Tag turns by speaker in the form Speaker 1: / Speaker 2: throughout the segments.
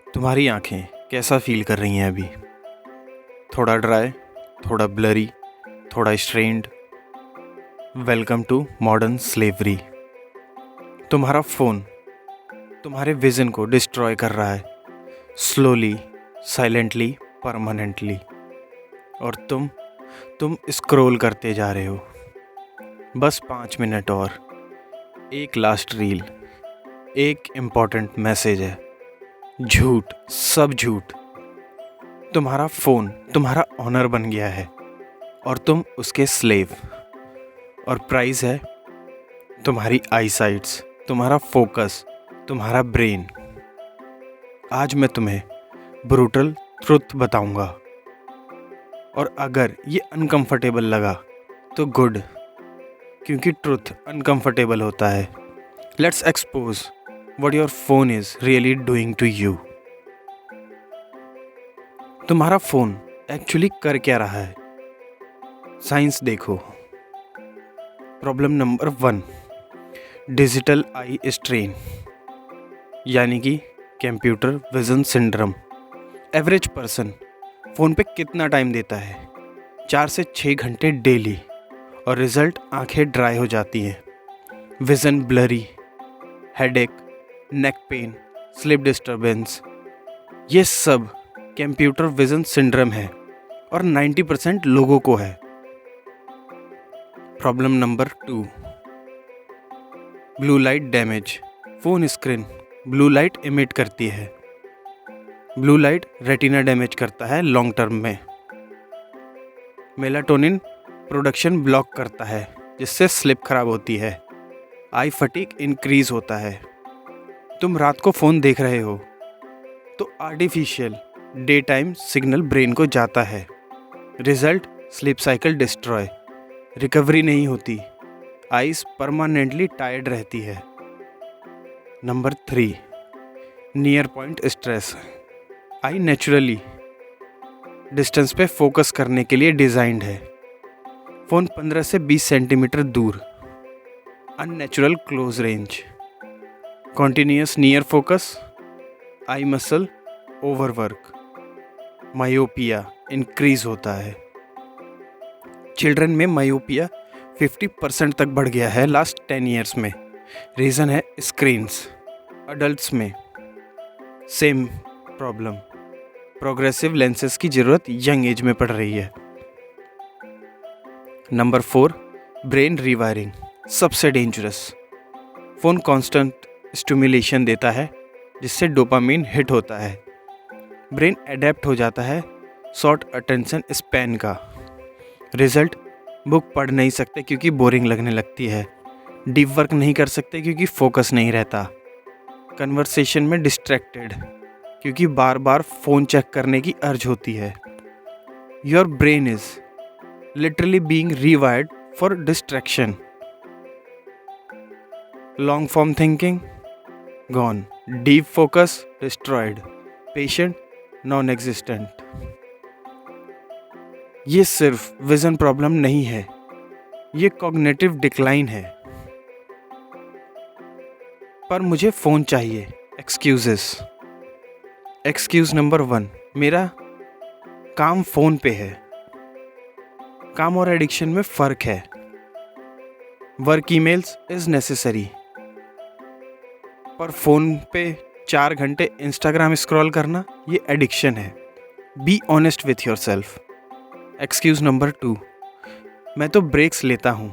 Speaker 1: तुम्हारी आंखें कैसा फील कर रही हैं अभी? थोड़ा ड्राई, थोड़ा ब्लरी, थोड़ा strained. Welcome to modern slavery. तुम्हारा फ़ोन तुम्हारे विज़न को डिस्ट्रॉय कर रहा है, स्लोली, साइलेंटली, परमानेंटली। और तुम स्क्रॉल करते जा रहे हो। बस 5 मिनट और, एक लास्ट रील, एक इम्पॉर्टेंट मैसेज है। झूठ, सब झूठ। तुम्हारा फ़ोन तुम्हारा ऑनर बन गया है और तुम उसके स्लेव। और प्राइस है तुम्हारी आईसाइट्स, तुम्हारा फोकस, तुम्हारा ब्रेन। आज मैं तुम्हें ब्रूटल ट्रुथ बताऊंगा, और अगर ये अनकंफर्टेबल लगा तो गुड, क्योंकि ट्रुथ अनकंफर्टेबल होता है। Let's expose what your phone is really doing to you. तुम्हारा फ़ोन एक्चुअली कर क्या रहा है? साइंस देखो। Problem number 1, digital eye strain, यानी कि computer vision syndrome. Average person phone पे कितना टाइम देता है? 4 से 6 घंटे डेली, और रिज़ल्ट आंखें ड्राई हो जाती हैं, vision blurry, headache, neck pain, sleep disturbance. ये सब कंप्यूटर विजन सिंड्रोम है और 90% लोगों को है। Problem number 2, blue light damage. Phone screen blue light emit करती है। ब्लू लाइट रेटिना डैमेज करता है लॉन्ग टर्म में। मेलाटोनिन प्रोडक्शन ब्लॉक करता है, जिससे स्लिप खराब होती है। आई फटीग इंक्रीज होता है। तुम रात को फ़ोन देख रहे हो तो artificial day time signal brain को जाता है। Result sleep cycle destroy, recovery नहीं होती, आइज परमानेंटली टायर्ड रहती है। Number 3, near point stress. Eye naturally distance पे फोकस करने के लिए डिज़ाइंड है। फ़ोन 15 से 20 सेंटीमीटर दूर, unnatural close range, continuous near focus, eye muscle overwork, myopia increase होता है। चिल्ड्रन में मायोपिया 50% तक बढ़ गया है लास्ट 10 ईयर्स में। रीज़न है स्क्रीन्स। अडल्ट्स में सेम प्रॉब्लम, प्रोग्रेसिव लेंसेज की ज़रूरत यंग एज में पड़ रही है। नंबर 4, ब्रेन रीवायरिंग, सबसे डेंजरस। फ़ोन कांस्टेंट स्टिमुलेशन देता है, जिससे डोपामिन हिट होता है। ब्रेन अडेप्ट हो जाता है शॉर्ट अटेंशन स्पैन का। रिजल्ट, बुक पढ़ नहीं सकते क्योंकि बोरिंग लगने लगती है। डीप वर्क नहीं कर सकते क्योंकि फोकस नहीं रहता। कन्वर्सेशन में डिस्ट्रैक्टेड, क्योंकि बार बार फ़ोन चेक करने की अर्ज होती है। Your brain is literally being rewired for distraction. Long form thinking gone, deep focus destroyed, patient non existent. ये सिर्फ विजन प्रॉब्लम नहीं है, ये कॉग्निटिव डिक्लाइन है। पर मुझे फ़ोन चाहिए। एक्सक्यूजेस। एक्सक्यूज़ नंबर 1, मेरा काम फ़ोन पे है। काम और एडिक्शन में फ़र्क है। वर्क ईमेल्स इज़ नेसेसरी, पर फ़ोन पे 4 घंटे इंस्टाग्राम स्क्रॉल करना ये एडिक्शन है। Be honest with yourself. Excuse number 2, मैं तो ब्रेक्स लेता हूँ।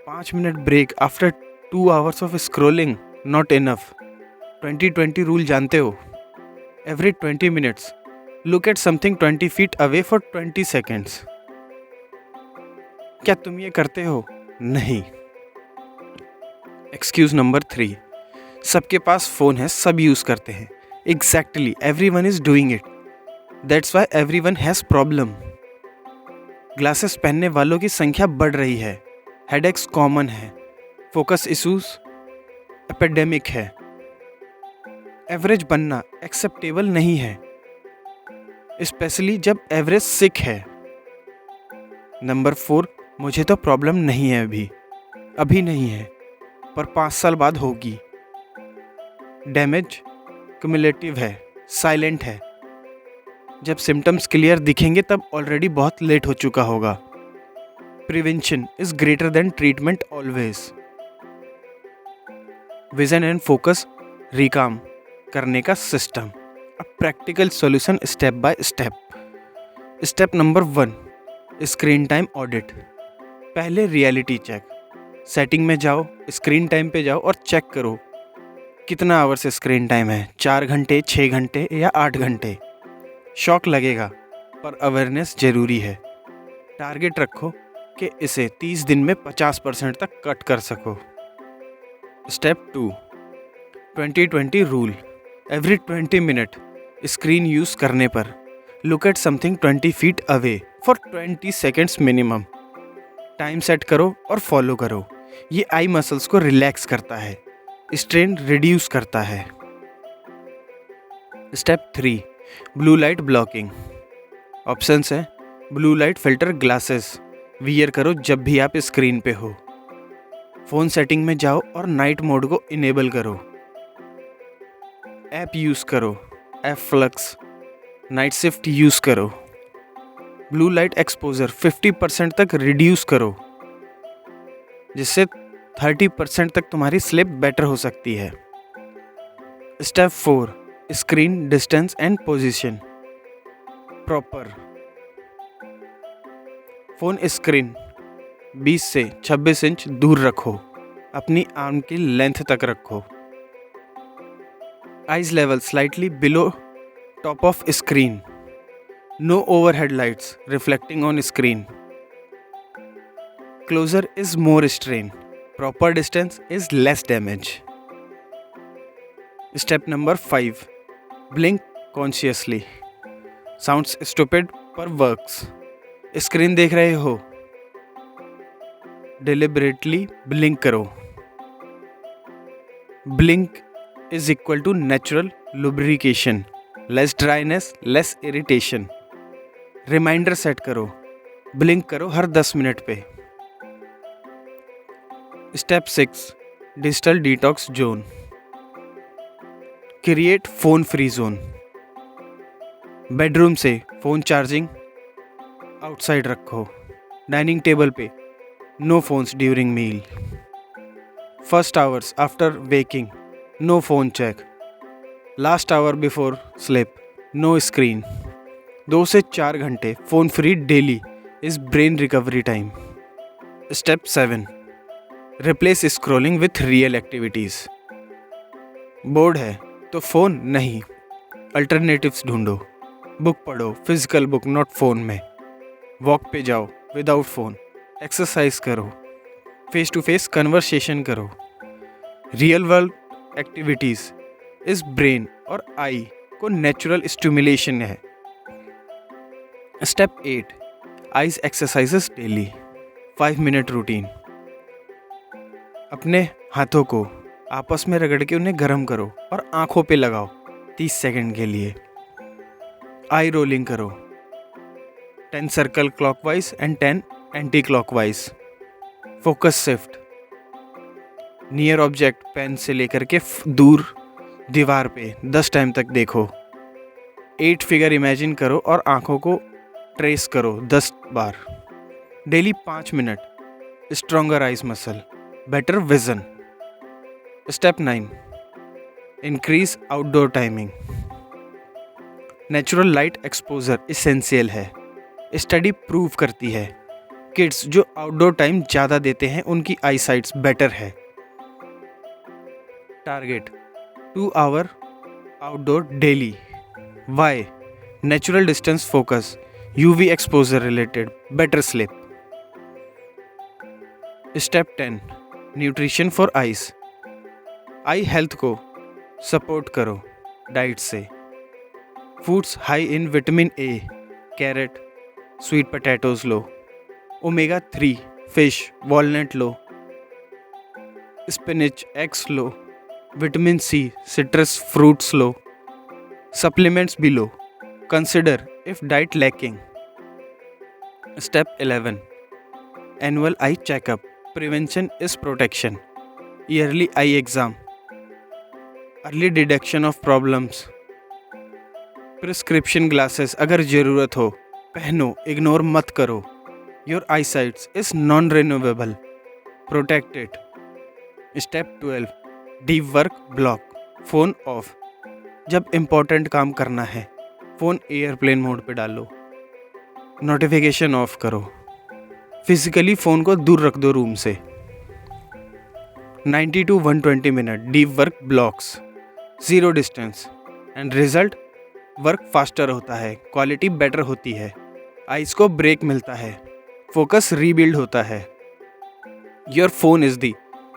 Speaker 1: 5 minute break after 2 hours of scrolling not enough. 20-20 rule जानते हो? Every 20 minutes look at something 20 feet away for 20 seconds. क्या तुम ये करते हो? नहीं। एक्सक्यूज़ नंबर 3, सबके पास फ़ोन है, सब यूज़ करते हैं। Exactly, everyone is doing it, that's why everyone has problem. Glasses पहनने वालों की संख्या बढ़ रही है। हेडेक्स कॉमन है। फोकस इश्यूज एपिडेमिक है। एवरेज बनना एक्सेप्टेबल नहीं है, स्पेशली जब एवरेज सिक है। नंबर 4, मुझे तो प्रॉब्लम नहीं है अभी नहीं है, पर 5 साल बाद होगी। डैमेज क्युमुलेटिव है, साइलेंट है। जब सिम्टम्स क्लियर दिखेंगे तब ऑलरेडी बहुत लेट हो चुका होगा। Prevention is greater than treatment always. Vision and focus रिकाम करने का system. A practical solution step by step. Step number 1, screen time audit. पहले रियलिटी चेक। सेटिंग में जाओ, स्क्रीन टाइम पे जाओ और चेक करो कितना आवर्स स्क्रीन टाइम है, 4 घंटे, 6 घंटे या 8 घंटे। शॉक लगेगा पर अवेयरनेस ज़रूरी है। टारगेट रखो कि इसे 30 दिन में 50% तक कट कर सको। Step 2, 20-20 rule. Every 20 minute screen use करने पर look at something 20 feet away for 20 seconds minimum. Time set करो और फॉलो करो। ये आई मसल्स को रिलैक्स करता है, स्ट्रेन रिड्यूस करता है। Step 3, blue light blocking. Options हैं blue light filter glasses wear करो जब भी आप स्क्रीन पे हो। फ़ोन सेटिंग में जाओ और नाइट मोड को इनेबल करो। ऐप यूज़ करो, app flux, night shift use करो। ब्लू लाइट एक्सपोजर 50% तक रिड्यूस करो, जिससे 30% तक तुम्हारी स्लीप बेटर हो सकती है। Step 4, screen distance and position proper. Phone screen 20 से 26 इंच दूर रखो, अपनी आर्म की लेंथ तक रखो। Eyes level slightly below top of screen. No overhead lights reflecting on screen. Closer is more strain, proper distance is less damage. Step number 5, blink consciously. Sounds stupid पर works. Screen देख रहे हो, deliberately blink करो। Blink is equal to natural lubrication, less dryness, less irritation. Reminder set करो, blink करो हर 10 minute पे। Step 6, digital detox zone. Create phone free zone. Bedroom से फ़ोन चार्जिंग आउटसाइड रखो। डाइनिंग टेबल पे no phones during meal. First hours after waking no phone check. Last hour before sleep no screen. 2 से 4 घंटे phone free daily is brain recovery time. Step 7, replace scrolling with real activities. Bored है तो phone नहीं, alternatives ढूंढो। Book पढ़ो, physical book, not phone में। Walk पे जाओ विदाउट फ़ोन। एक्सरसाइज करो, फेस टू फेस कन्वर्सेशन करो। रियल वर्ल्ड एक्टिविटीज़ इस ब्रेन और आई को नेचुरल स्टिमुलेशन है। Step 8, eyes exercises daily. 5 minute routine. अपने हाथों को आपस में रगड़ के उन्हें गर्म करो और आंखों पे लगाओ 30 सेकंड के लिए। आई रोलिंग करो, 10 circle clockwise and 10 anti clockwise. Focus shift, near object pen से लेकर के दूर दीवार पे 10 टाइम तक देखो। 8 फिगर इमेजिन करो और आंखों को ट्रेस करो 10 बार। Daily 5 minute. Stronger eyes muscle, better vision. Step 9, increase outdoor timing. Natural light exposure essential है। स्टडी प्रूव करती है किड्स जो आउटडोर टाइम ज़्यादा देते हैं उनकी आई साइट्स बेटर है। Target 2 hour outdoor daily. Why? Natural distance focus, UV exposure related, better sleep. Step 10, nutrition for eyes. Eye health को सपोर्ट करो डाइट से। Foods high in vitamin A, carrot, sweet potatoes लो। Omega 3 fish, walnut लो। Spinach, eggs लो। Vitamin C, citrus fruits लो। सप्लीमेंट्स भी लो, consider if diet lacking. Step 11, annual eye checkup. Prevention is protection. Yearly I exam, early detection of problems, prescription glasses अगर ज़रूरत हो पहनो, इग्नोर मत करो। Your I sites is non renewable, protect it. Step 12, deep work block, phone off. जब important काम करना है फ़ोन एयरप्लेन मोड पे डालो, नोटिफिकेशन ऑफ करो, फिजिकली फ़ोन को दूर रख दो रूम से। 90 to 120 minute deep work blocks, zero distance and result work faster होता है, क्वालिटी बेटर होती है, आइज़ को ब्रेक मिलता है, फोकस रीबिल्ड होता है। Your phone is the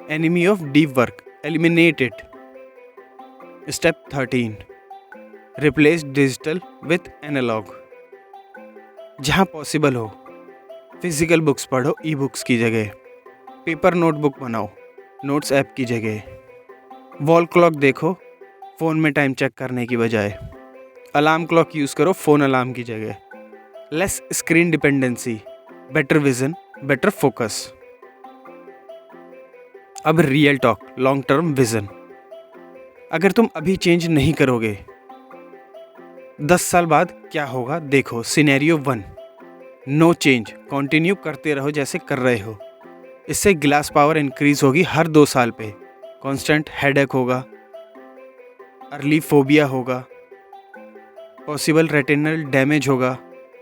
Speaker 1: enemy of deep work, eliminate it. Step 13, replace digital with analog. जहाँ पॉसिबल हो फिजिकल बुक्स पढ़ो ई बुक्स की जगह, पेपर नोटबुक बनाओ नोट्स ऐप की जगह, वॉल क्लॉक देखो फ़ोन में टाइम चेक करने की बजाय, अलार्म क्लॉक यूज़ करो फ़ोन अलार्म की जगह। Less screen dependency, better vision, better focus. अब real talk, long term vision. अगर तुम अभी चेंज नहीं करोगे 10 साल बाद क्या होगा देखो। सिनेरियो 1, नो चेंज, कंटिन्यू करते रहो जैसे कर रहे हो। इससे ग्लास पावर इंक्रीज होगी हर 2 साल पे। कांस्टेंट हेडेक होगा, अर्ली फोबिया होगा, पॉसिबल रेटिनल डैमेज होगा,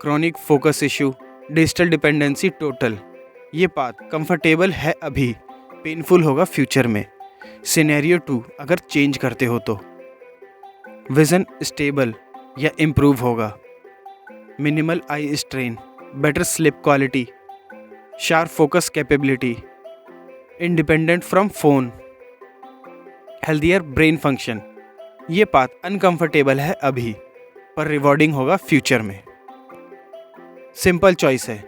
Speaker 1: chronic focus issue, digital dependency total. ये पाथ कंफर्टेबल है अभी, पेनफुल होगा फ्यूचर में। सिनेरियो 2, अगर चेंज करते हो तो विजन स्टेबल या इम्प्रूव होगा, minimal eye strain, better slip quality, sharp focus capability, independent from phone, healthier brain function. ये पाथ अनकंफर्टेबल है अभी पर रिवॉर्डिंग होगा फ्यूचर में। सिंपल चॉइस है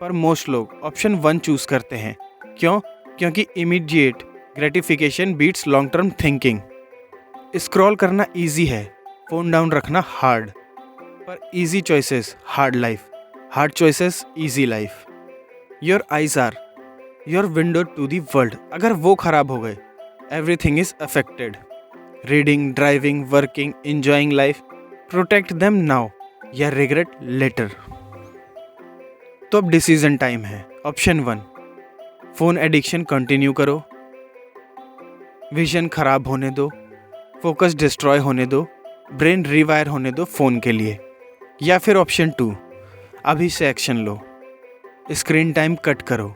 Speaker 1: पर मोस्ट लोग ऑप्शन 1 चूज़ करते हैं। क्यों? क्योंकि immediate gratification beats long term thinking. Scroll करना इजी है, फ़ोन डाउन रखना हार्ड। पर easy choices hard life, hard choices easy life. Your eyes are your window to the world. अगर वो ख़राब हो गए everything is affected. Reading, driving, working, enjoying life, protect them now या regret later. तो अब डिसीजन टाइम है। Option 1, phone addiction continue करो, विजन खराब होने दो, फोकस डिस्ट्रॉय होने दो, ब्रेन रिवायर होने दो फ़ोन के लिए। या फिर ऑप्शन 2, अभी से एक्शन लो, स्क्रीन टाइम कट करो,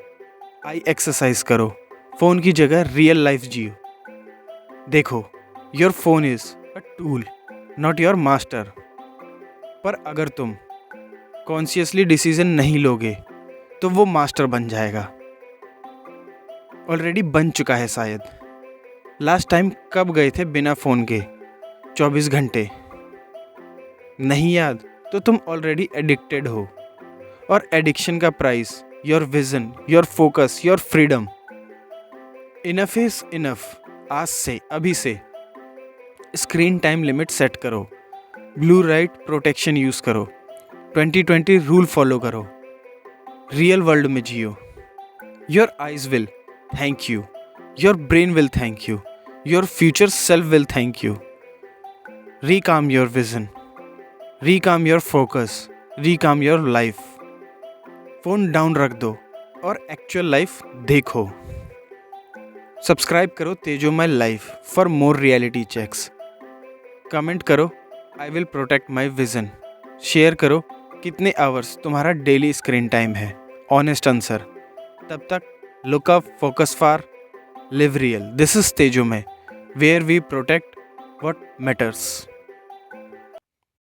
Speaker 1: आई एक्सरसाइज करो, फ़ोन की जगह रियल लाइफ जियो। देखो, your phone is a tool not your master. पर अगर तुम कॉन्शियसली डिसीजन नहीं लोगे तो वो मास्टर बन जाएगा। ऑलरेडी बन चुका है शायद। लास्ट टाइम कब गए थे बिना फ़ोन के? 24 घंटे। नहीं याद तो तुम ऑलरेडी एडिक्टेड हो। और एडिक्शन का price your vision, your focus, your freedom. Enough is enough. आज से, अभी से स्क्रीन टाइम लिमिट सेट करो, ब्लू लाइट प्रोटेक्शन यूज़ करो, 2020 रूल फॉलो करो, रियल वर्ल्ड में जियो। Your eyes will thank you, your brain will thank you, your future self will thank you. Reclaim your vision, reclaim your focus, reclaim your life. Phone down रख दो और actual life देखो। Subscribe करो Tejomay life for more reality checks. Comment करो I will protect my vision. Share करो कितने hours तुम्हारा daily screen time है, ऑनेस्ट आंसर। तब तक look up, focus for, live real. This is Tejomay, where we protect what matters.